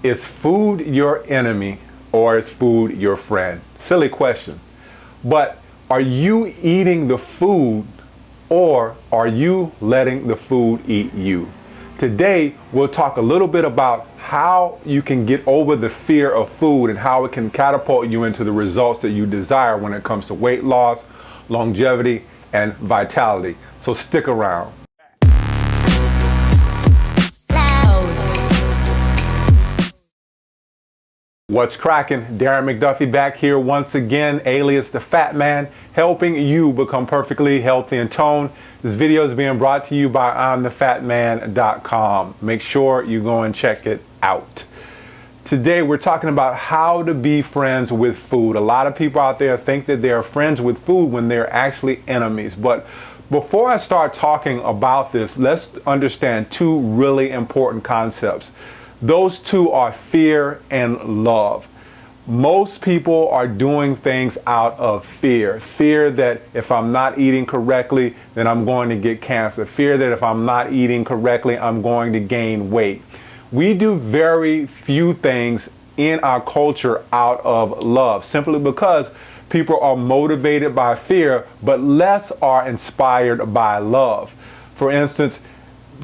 Is food your enemy or is food your friend? Silly question. But are you eating the food or are you letting the food eat you? Today, we'll talk a little bit about how you can get over the fear of food and how it can catapult you into the results that you desire when it comes to weight loss, longevity, and vitality. So stick around. What's cracking? Darren McDuffie back here once again, alias the PhatMan, helping you become perfectly healthy and toned. This video is being brought to you by I'mThePhatMan.com. Make sure you go and check it out. Today we're talking about how to be friends with food. A lot of people out there think that they're friends with food when they're actually enemies. But before I start talking about this, let's understand two really important concepts. Those two are fear and love. Most people are doing things out of fear. Fear that if I'm not eating correctly, then I'm going to get cancer. Fear that if I'm not eating correctly, I'm going to gain weight. We do very few things in our culture out of love, simply because people are motivated by fear, but less are inspired by love. For instance,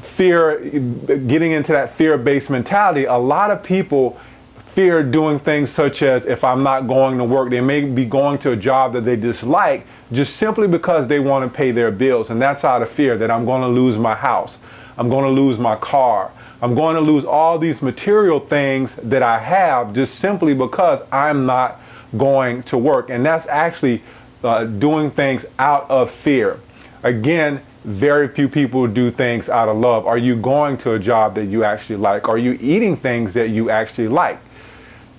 fear, getting into that fear-based mentality, a lot of people fear doing things such as, if I'm not going to work, they may be going to a job that they dislike just simply because they want to pay their bills. And that's out of fear that I'm going to lose my house, I'm going to lose my car, I'm going to lose all these material things that I have just simply because I'm not going to work. And that's actually doing things out of fear. Again, very few people do things out of love. Are you going to a job that you actually like? Are you eating things that you actually like?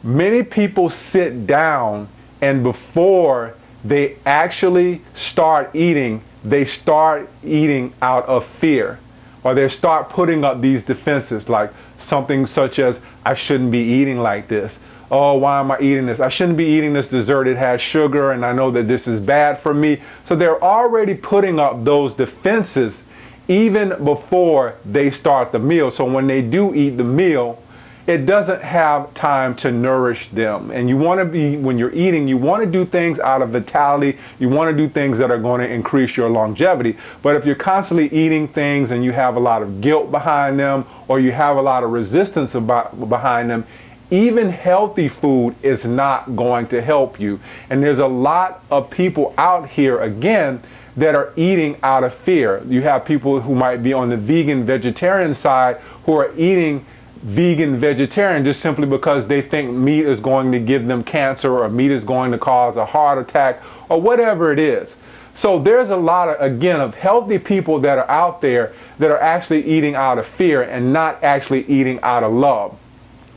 Many people sit down and before they actually start eating, they start eating out of fear. Or they start putting up these defenses like something such as, I shouldn't be eating like this. Oh, why am I eating this? I shouldn't be eating this dessert. It has sugar and I know that this is bad for me. So they're already putting up those defenses even before they start the meal. So when they do eat the meal, it doesn't have time to nourish them. And you want to be, when you're eating, you want to do things out of vitality. You want to do things that are going to increase your longevity. But if you're constantly eating things and you have a lot of guilt behind them, or you have a lot of resistance behind them, even healthy food is not going to help you. And there's a lot of people out here, again, that are eating out of fear. You have people who might be on the vegan vegetarian side who are eating vegan vegetarian just simply because they think meat is going to give them cancer or meat is going to cause a heart attack or whatever it is. So there's a lot of, again, of healthy people that are out there that are actually eating out of fear and not actually eating out of love.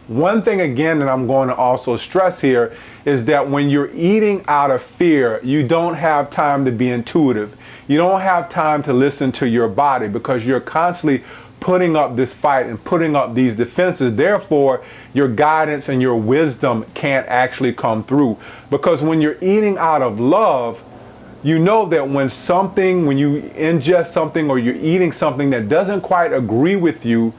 One thing, again, that I'm going to also stress here is that when you're eating out of fear, you don't have time to be intuitive. You don't have time to listen to your body because you're constantly putting up this fight and putting up these defenses. Therefore, your guidance and your wisdom can't actually come through. Because when you're eating out of love, you know that when you ingest something or you're eating something that doesn't quite agree with you,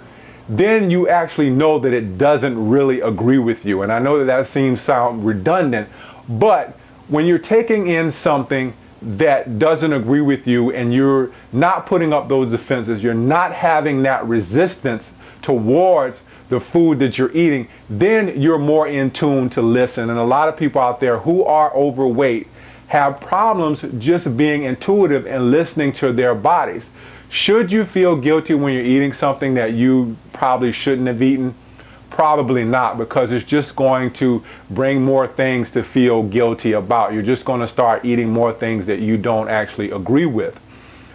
then you actually know that it doesn't really agree with you. And I know that sound redundant, but when you're taking in something that doesn't agree with you and you're not putting up those defenses, you're not having that resistance towards the food that you're eating, then you're more in tune to listen. And a lot of people out there who are overweight have problems just being intuitive and listening to their bodies. Should you feel guilty when you're eating something that you probably shouldn't have eaten? Probably not, because it's just going to bring more things to feel guilty about. You're just going to start eating more things that you don't actually agree with.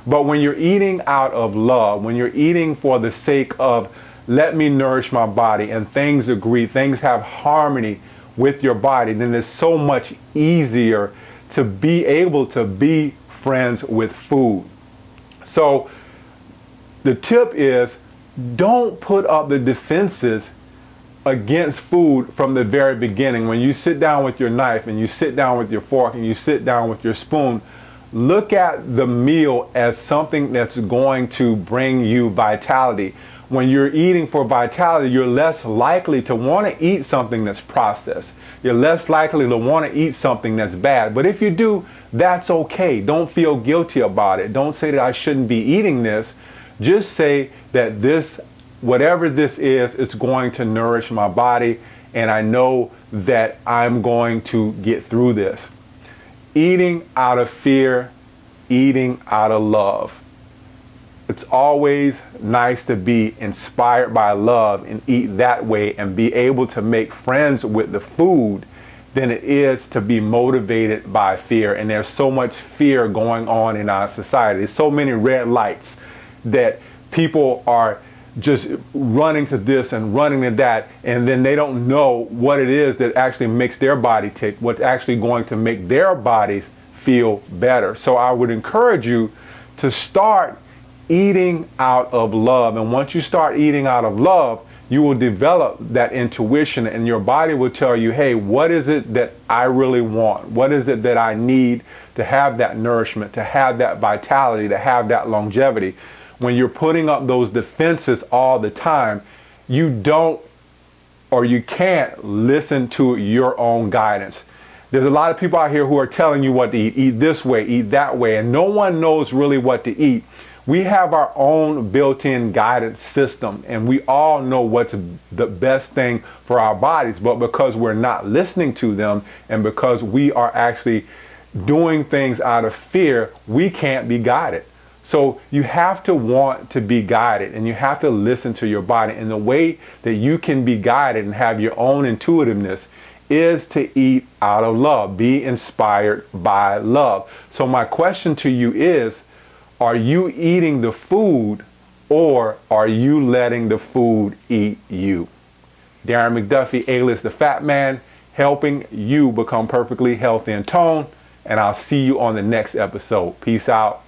But when you're eating out of love, when you're eating for the sake of, let me nourish my body, and things agree, things have harmony with your body, then it's so much easier to be able to be friends with food. So the tip is, don't put up the defenses against food from the very beginning. When you sit down with your knife and you sit down with your fork and you sit down with your spoon, look at the meal as something that's going to bring you vitality. When you're eating for vitality, you're less likely to want to eat something that's processed. You're less likely to want to eat something that's bad. But if you do, that's okay. Don't feel guilty about it. Don't say that I shouldn't be eating this. Just say that this, whatever this is, it's going to nourish my body, and I know that I'm going to get through this. Eating out of fear, eating out of love. It's always nice to be inspired by love and eat that way and be able to make friends with the food than it is to be motivated by fear. And there's so much fear going on in our society. There's so many red lights that people are just running to this and running to that, and then they don't know what it is that actually makes their body tick, what's actually going to make their bodies feel better. So I would encourage you to start eating out of love. And once you start eating out of love, you will develop that intuition, and your body will tell you, hey, what is it that I really want? What is it that I need to have that nourishment, to have that vitality, to have that longevity? When you're putting up those defenses all the time, you don't, or you can't listen to your own guidance. There's a lot of people out here who are telling you what to eat this way, eat that way, and no one knows really what to eat. We have our own built-in guidance system, and we all know what's the best thing for our bodies, but because we're not listening to them and because we are actually doing things out of fear, we can't be guided. So you have to want to be guided, and you have to listen to your body. And the way that you can be guided and have your own intuitiveness is to eat out of love, be inspired by love. So my question to you is, are you eating the food, or are you letting the food eat you? Darren McDuffie, alias the Fat Man, helping you become perfectly healthy and toned. And I'll see you on the next episode. Peace out.